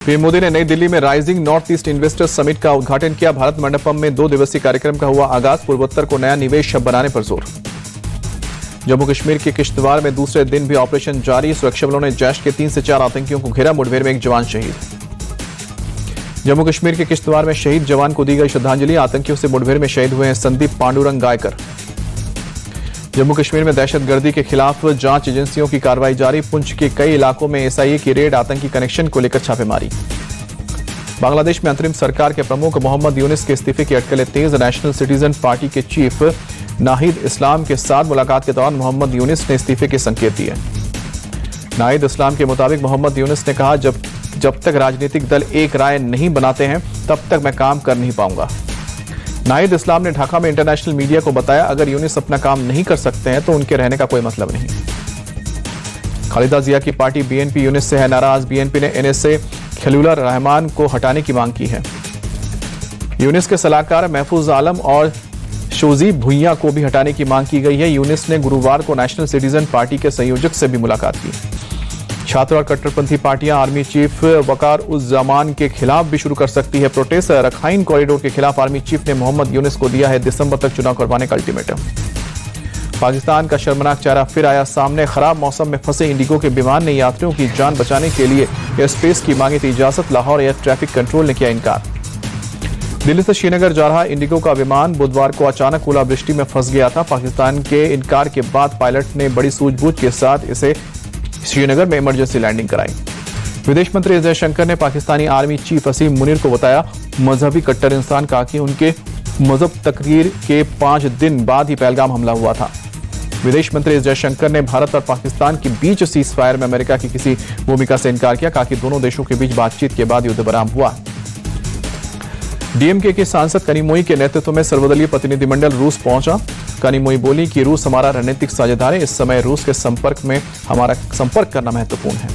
PM Modi ने नई दिल्ली में rising north east investors summit का उद्घाटन किया। भारत मंडपम में 2 दिवसीय कार्यक्रम का हुआ आगाज। पूर्वोत्तर को नया निवेश हब बनाने पर जोर। जम्मू कश्मीर के किश्तवाड़ में दूसरे दिन भी ऑपरेशन जारी। सुरक्षा बलों ने जैश के 3 से 4 आतंकियों को घेरा। मुठभेड़ में एक जवान शहीद। जम्मू कश्मीर के किश्तवाड़ में शहीद जवान को दी गई श्रद्धांजलि। आतंकियों से मुठभेड़ में शहीद हुए हैं संदीप पांडुरंग गायकर। जम्मू कश्मीर में दहशतगर्दी के खिलाफ जांच एजेंसियों की कार्रवाई जारी। पुंछ के कई इलाकों में एसआईए की रेड। आतंकी कनेक्शन को लेकर छापेमारी। बांग्लादेश में अंतरिम सरकार के प्रमुख मोहम्मद यूनिस के इस्तीफे की अटकलें तेज। नेशनल सिटीजन पार्टी के चीफ नाहिद इस्लाम के साथ मुलाकात के दौरान मोहम्मद यूनिस ने इस्तीफे के संकेत दिए। नाहिद इस्लाम के मुताबिक मोहम्मद यूनिस ने कहा, जब तक राजनीतिक दल एक राय नहीं बनाते हैं तब तक मैं काम कर नहीं पाऊंगा। नाहिद इस्लाम ने ढाका में इंटरनेशनल मीडिया को बताया, अगर यूनिस अपना काम नहीं कर सकते हैं तो उनके रहने का कोई मतलब नहीं। खालिदा जिया की पार्टी बीएनपी यूनिस से है नाराज। बीएनपी ने एनएसए खलीलुर रहमान को हटाने की मांग की है। यूनिस के सलाहकार महफूज आलम और शोजी भुइया को भी हटाने की मांग की गई है। यूनिस ने गुरुवार को नेशनल सिटीजन पार्टी के संयोजक से भी मुलाकात की। छात्र और कट्टरपंथी पार्टियां आर्मी चीफ वकार उज जमान के खिलाफ भी शुरू कर सकती है प्रोटेस्ट। रखाइन कॉरिडोर के खिलाफ आर्मी चीफ ने मोहम्मद यूनिस को दिया है दिसंबर तक चुनाव करवाने का अल्टीमेटम। पाकिस्तान का शर्मनाक चेहरा फिर आया सामने। खराब मौसम में फंसे इंडिगो के विमान ने यात्रियों की जान बचाने के लिए एयर स्पेस की मांगी थी इजाजत। लाहौर एयर ट्रैफिक कंट्रोल ने किया इनकार। दिल्ली से श्रीनगर जा रहा इंडिगो का विमान बुधवार को अचानक ओलावृष्टि में फंस गया था। पाकिस्तान के इनकार के बाद पायलट ने बड़ी सूझबूझ के साथ इसे श्रीनगर में इमरजेंसी लैंडिंग कराई। विदेश मंत्री एस जयशंकर ने पाकिस्तानी आर्मी चीफ असीम मुनीर को बताया मजहबी कट्टर इंसान। कहा कि उनके मजहब तकरीर के 5 दिन बाद ही पहलगाम हमला हुआ था। विदेश मंत्री एस जयशंकर ने भारत और पाकिस्तान के बीच सीज फायर में अमेरिका की किसी भूमिका से इनकार किया। कहा कि दोनों देशों के बीच बातचीत के बाद युद्ध विराम हुआ। डीएमके के सांसद कनिमोई के नेतृत्व में सर्वदलीय प्रतिनिधिमंडल रूस पहुंचा। कनिमोई बोली कि रूस हमारा रणनीतिक साझेदार है। इस समय रूस के हमारा संपर्क करना महत्वपूर्ण है।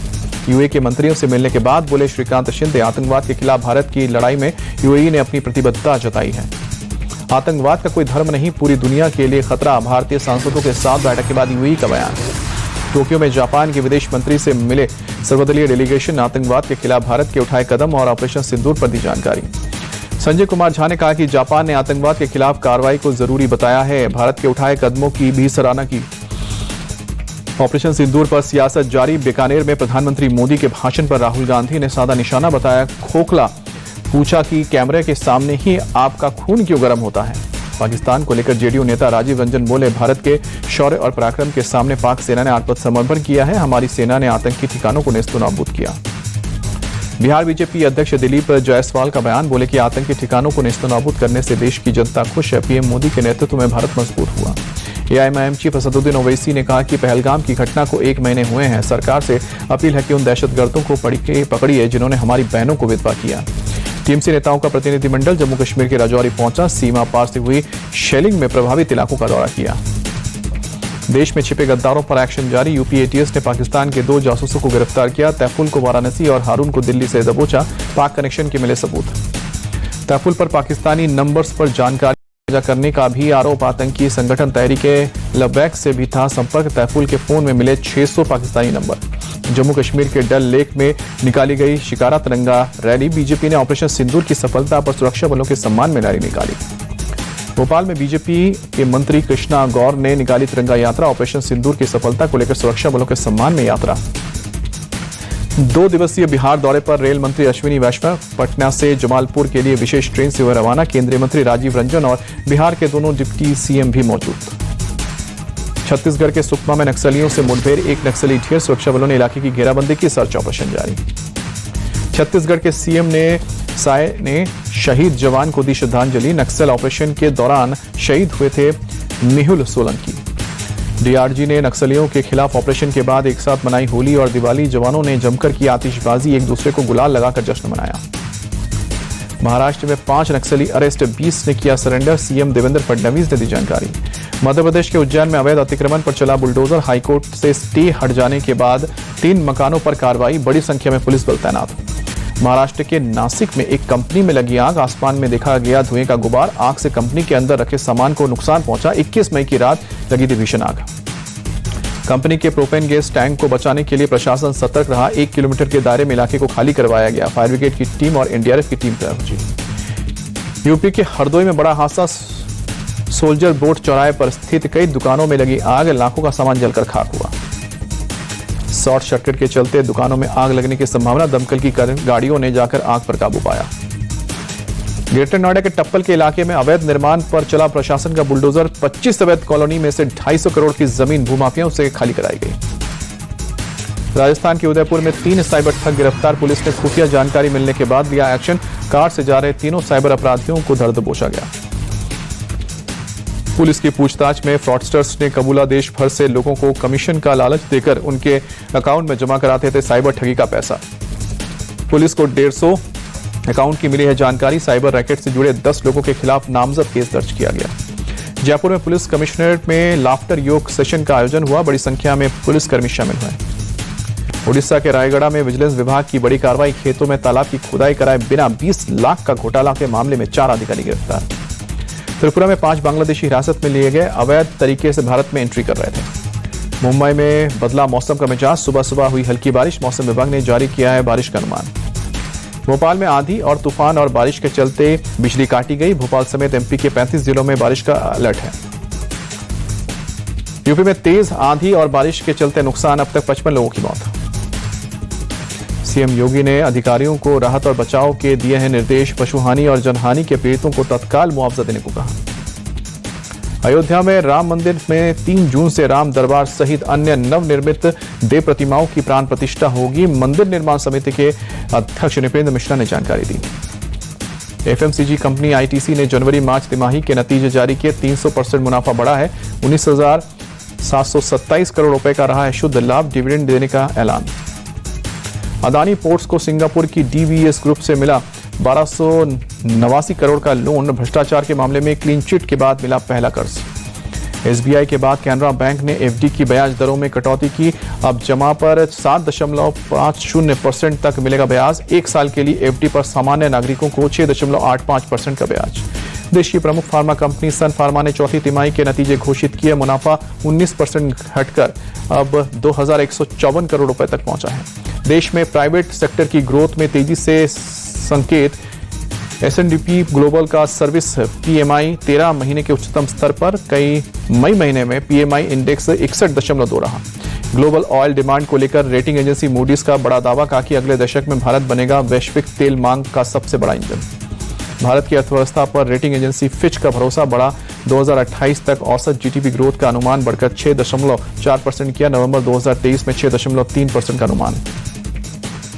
यूएई के मंत्रियों से मिलने के बाद बोले श्रीकांत शिंदे, आतंकवाद के खिलाफ भारत की लड़ाई में यूएई ने अपनी प्रतिबद्धता जताई है। आतंकवाद का कोई धर्म नहीं, पूरी दुनिया के लिए खतरा। भारतीय सांसदों के साथ बैठक के बाद यूएई का बयान। टोक्यो में जापान के विदेश मंत्री से मिले सर्वदलीय डेलीगेशन। आतंकवाद के खिलाफ भारत के उठाए कदम और ऑपरेशन सिंदूर पर दी जानकारी। संजय कुमार झा ने कहा कि जापान ने आतंकवाद के खिलाफ कार्रवाई को जरूरी बताया है। भारत के उठाए कदमों की भी सराहना की। ऑपरेशन सिंदूर पर सियासत जारी। बीकानेर में प्रधानमंत्री मोदी के भाषण पर राहुल गांधी ने सादा निशाना बताया खोखला। पूछा कि कैमरे के सामने ही आपका खून क्यों गर्म होता है। पाकिस्तान को लेकर जेडीयू नेता राजीव रंजन बोले, भारत के शौर्य और पराक्रम के सामने पाक सेना ने आत्मसमर्पण किया है। हमारी सेना ने आतंकी ठिकानों को नेस्तनाबूद किया। बिहार बीजेपी अध्यक्ष दिलीप जायसवाल का बयान। बोले कि आतंकी ठिकानों को नेस्तनाबूद करने से देश की जनता खुश है। पीएम मोदी के नेतृत्व में भारत मजबूत हुआ। एआईएमआईएम चीफ असदुद्दीन ओवैसी ने कहा कि पहलगाम की घटना को 1 महीने हुए हैं। सरकार से अपील है कि उन दहशतगर्दों को पकड़िए जिन्होंने हमारी बहनों को विधवा किया। टीएमसी नेताओं का प्रतिनिधिमंडल जम्मू कश्मीर के राजौरी पहुंचा। सीमा पार से हुई शेलिंग में प्रभावित इलाकों का दौरा किया। देश में छिपे गद्दारों पर एक्शन जारी। यूपी एटीएस ने पाकिस्तान के 2 जासूसों को गिरफ्तार किया। तैफुल को वाराणसी और हारून को दिल्ली से दबोचा। पाक कनेक्शन के मिले सबूत। तैफुल पर पाकिस्तानी नंबर्स पर जानकारी साझा करने का भी आरोप। आतंकी संगठन तहरीके लबैक से भी था संपर्क। तैफुल के फोन में मिले 600 पाकिस्तानी नंबर। जम्मू कश्मीर के डल लेक में निकाली गई शिकारा तिरंगा रैली। बीजेपी ने ऑपरेशन सिंदूर की सफलता पर सुरक्षा बलों के सम्मान में रैली निकाली। भोपाल में बीजेपी के मंत्री कृष्णा गौर ने निकाली तिरंगा यात्रा। ऑपरेशन सिंदूर की सफलता को लेकर सुरक्षा बलों के सम्मान में यात्रा। 2 दिवसीय बिहार दौरे पर रेल मंत्री अश्विनी वैष्णव पटना से जमालपुर के लिए विशेष ट्रेन से हुए रवाना। केंद्रीय मंत्री राजीव रंजन और बिहार के दोनों डिप्टी सीएम भी मौजूद। छत्तीसगढ़ के सुकमा में नक्सलियों से मुठभेड़। 1 नक्सली ढेर। सुरक्षा बलों ने इलाके की घेराबंदी की। सर्च ऑपरेशन जारी। छत्तीसगढ़ के सीएम साय ने शहीद जवान को दी श्रद्धांजलि। नक्सल ऑपरेशन के दौरान शहीद हुए थे मेहुल सोलंकी। डीआरजी ने नक्सलियों के खिलाफ ऑपरेशन के बाद एक साथ मनाई होली और दिवाली। जवानों ने जमकर की आतिशबाजी। एक दूसरे को गुलाल लगाकर जश्न मनाया। महाराष्ट्र में 5 नक्सली अरेस्ट। 20 ने किया सरेंडर। सीएम देवेंद्र फडणवीस ने दी जानकारी। मध्य प्रदेश के उज्जैन में अवैध अतिक्रमण पर चला बुलडोजर। हाईकोर्ट से स्टे हट जाने के बाद 3 मकानों पर कार्रवाई। बड़ी संख्या में पुलिस बल तैनात। महाराष्ट्र के नासिक में एक कंपनी में लगी आग। आसमान में देखा गया धुएं का गुबार। आग से कंपनी के अंदर रखे सामान को नुकसान पहुंचा। 21 मई की रात लगी थी भीषण आग। कंपनी के प्रोपेन गैस टैंक को बचाने के लिए प्रशासन सतर्क रहा। 1 किलोमीटर के दायरे में इलाके को खाली करवाया गया। फायर ब्रिगेड की टीम और एनडीआरएफ की टीम पहुंची। यूपी के हरदोई में बड़ा हादसा। सोल्जर बोट चौराहे पर स्थित कई दुकानों में लगी आग, लाखों का सामान जलकर खाक हुआ। शॉर्ट सर्किट के चलते दुकानों में आग लगने की संभावना, दमकल की गाड़ियों ने जाकर आग पर काबू पाया। ग्रेटर नोएडा के टप्पल के इलाके में अवैध निर्माण पर चला प्रशासन का बुलडोजर। 25 अवैध कॉलोनी में से 250 करोड़ की जमीन भूमाफियाओं से खाली कराई गई। राजस्थान के उदयपुर में 3 साइबर ठग गिरफ्तार। पुलिस ने खुफिया जानकारी मिलने के बाद लिया एक्शन। कार से जा रहे तीनों साइबर अपराधियों को धर दबोचा गया। पुलिस की पूछताछ में फ्रॉडस्टर्स ने कबूला देश भर से लोगों को कमीशन का लालच देकर उनके अकाउंट में जमा कराते थे साइबर ठगी का पैसा। पुलिस को 150 अकाउंट की मिली है जानकारी। साइबर रैकेट से जुड़े 10 लोगों के खिलाफ नामजद केस दर्ज किया गया। जयपुर में पुलिस कमिश्नरेट में लाफ्टर योग सेशन का आयोजन हुआ। बड़ी संख्या में पुलिसकर्मी शामिल हुए। उड़ीसा के रायगढ़ में विजिलेंस विभाग की बड़ी कार्रवाई। खेतों में तालाब की खुदाई कराए बिना 20 लाख का घोटाला के मामले में 4 अधिकारी गिरफ्तार। त्रिपुरा में 5 बांग्लादेशी हिरासत में लिए गए, अवैध तरीके से भारत में एंट्री कर रहे थे। मुंबई में बदला मौसम का मिजाज। सुबह सुबह हुई हल्की बारिश। मौसम विभाग ने जारी किया है बारिश का अनुमान। भोपाल में आंधी और तूफान और बारिश के चलते बिजली काटी गई। भोपाल समेत एमपी के 35 जिलों में बारिश का अलर्ट है। यूपी में तेज आंधी और बारिश के चलते नुकसान, अब तक 55 लोगों की मौत। सीएम योगी ने अधिकारियों को राहत और बचाव के दिए हैं निर्देश। पशुहानि और जनहानि के पीड़ितों को तत्काल मुआवजा देने को कहा। अयोध्या में राम मंदिर में 3 जून से राम दरबार सहित अन्य नवनिर्मित देव प्रतिमाओं की प्राण प्रतिष्ठा होगी। मंदिर निर्माण समिति के अध्यक्ष नृपेंद्र मिश्रा ने जानकारी दी। एफएमसीजी कंपनी आईटीसी ने जनवरी मार्च तिमाही के नतीजे जारी किए। 300% मुनाफा बढ़ा है। 19,727 करोड़ रुपए का रहा है शुद्ध लाभ। डिविडेंड देने का ऐलान। अदानी पोर्ट्स को सिंगापुर की डीवीएस ग्रुप से मिला 1289 करोड़ का लोन। भ्रष्टाचार के मामले में क्लीन चिट के बाद मिला पहला कर्ज। एसबीआई के बाद कैनरा बैंक ने एफडी की ब्याज दरों में कटौती की। अब जमा पर 7.50% तक मिलेगा ब्याज। 1 साल के लिए एफडी पर सामान्य नागरिकों को 6.85% का ब्याज। देश की प्रमुख फार्मा कंपनी सन फार्मा ने चौथी तिमाही के नतीजे घोषित किए। मुनाफा 19% घटकर अब 2154 करोड़ रुपए तक पहुंचा है। देश में प्राइवेट सेक्टर की ग्रोथ में तेजी से संकेत। एस&पी ग्लोबल का सर्विस पीएमआई 13 महीने के उच्चतम स्तर पर। कई मई महीने में पीएमआई इंडेक्स 61.2 रहा। ग्लोबल ऑयल डिमांड को लेकर रेटिंग एजेंसी मूडीज का बड़ा दावा, कहा कि अगले दशक में भारत बनेगा वैश्विक तेल मांग का सबसे बड़ा इंजन। भारत की अर्थव्यवस्था पर रेटिंग एजेंसी फिच का भरोसा बढ़ा। 2028 तक औसत जीडीपी ग्रोथ का अनुमान बढ़कर 6.4% किया। नवंबर 2023 में 6.3% का अनुमान।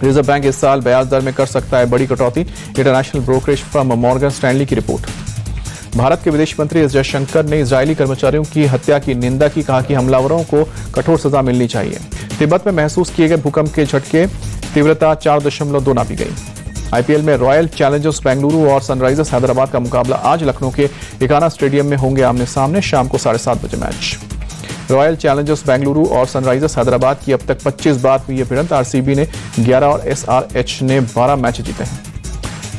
रिजर्व बैंक इस साल ब्याज दर में कर सकता है बड़ी कटौती। International brokerage firm Morgan Stanley की रिपोर्ट। भारत के विदेश मंत्री एस जयशंकर ने इजरायली कर्मचारियों की हत्या की निंदा की। कहा कि हमलावरों को कठोर सजा मिलनी चाहिए। तिब्बत में महसूस किए गए भूकंप के झटके, तीव्रता 4.2 नापी गई। आईपीएल में रॉयल चैलेंजर्स बेंगलुरु और सनराइजर्स हैदराबाद का मुकाबला आज लखनऊ के इकाना स्टेडियम में होंगे आमने सामने। शाम को 7:30 बजे मैच। रॉयल चैलेंजर्स बेंगलुरु और सनराइजर्स हैदराबाद की अब तक 25 बार हुई है भिड़ंत। आरसीबी ने 11 और एसआरएच ने 12 मैच जीते हैं।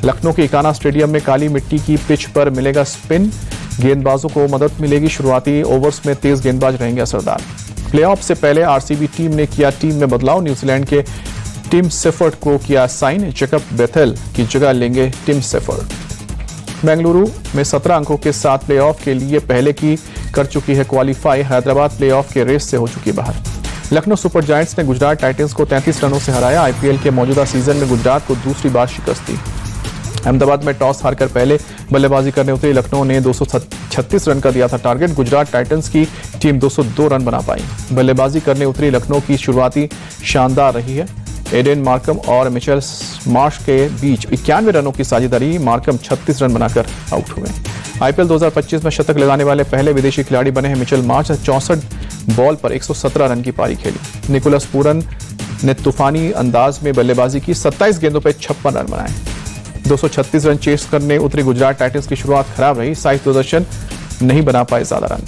लखनऊ के इकाना स्टेडियम में काली मिट्टी की पिच पर मिलेगा स्पिन। गेंदबाजों को मदद मिलेगी। शुरुआती ओवर्स में तेज गेंदबाज रहेंगे असरदार। प्लेऑफ से पहले आरसीबी टीम ने किया टीम में बदलाव। न्यूजीलैंड के टिम सेफर्ड को किया साइन। जैकब बेथेल की जगह लेंगे टिम सेफर्ड। बेंगलुरु में 17 अंकों के साथ प्लेऑफ के लिए पहले की कर चुकी है क्वालीफाई। हैदराबाद प्लेऑफ के रेस से हो चुकी बाहर। लखनऊ सुपर जायंट्स ने गुजरात टाइटंस को 33 रनों से हराया। आईपीएल के मौजूदा सीजन में गुजरात को दूसरी बार शिकस्त दी। अहमदाबाद में टॉस हारकर पहले बल्लेबाजी करने उतरी लखनऊ ने 236 रन का दिया था टारगेट। गुजरात टाइटंस की टीम 202 रन बना पाई। बल्लेबाजी करने उतरी लखनऊ की शुरुआती शानदार रही है। एडेन मार्कम और मिचेल मार्श के बीच 91 रनों की साझेदारी। मार्कम 36 रन बनाकर आउट हुए। आईपीएल 2025 में शतक लगाने वाले पहले विदेशी खिलाड़ी बने हैं मिचेल मार्श। 64 बॉल पर 117 रन की पारी खेली। निकोलस पूरन ने तूफानी अंदाज में बल्लेबाजी की। 27 गेंदों पर 56 रन बनाए। 236 रन चेस करने उतरी गुजरात टाइटंस की शुरुआत खराब रही। साई सुदर्शन नहीं बना पाए ज्यादा रन।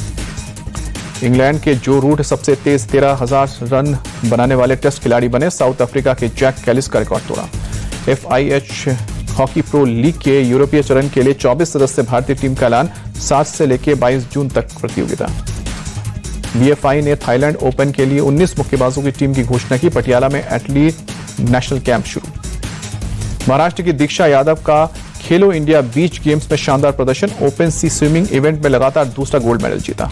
इंग्लैंड के जो रूट सबसे तेज 13,000 रन बनाने वाले टेस्ट खिलाड़ी बने। साउथ अफ्रीका के जैक कैलिस का रिकॉर्ड तोड़ा। FIH हॉकी प्रो लीग के यूरोपीय चरण के लिए 24 सदस्य भारतीय टीम का ऐलान। 7 से लेकर 22 जून तक प्रतियोगिता। बीएफआई ने थाईलैंड ओपन के लिए 19 मुक्केबाजों की टीम की घोषणा की। पटियाला में एथलीट नेशनल कैंप शुरू। महाराष्ट्र की दीक्षा यादव का खेलो इंडिया बीच गेम्स में शानदार प्रदर्शन। ओपन सी स्विमिंग इवेंट में लगातार दूसरा गोल्ड मेडल जीता।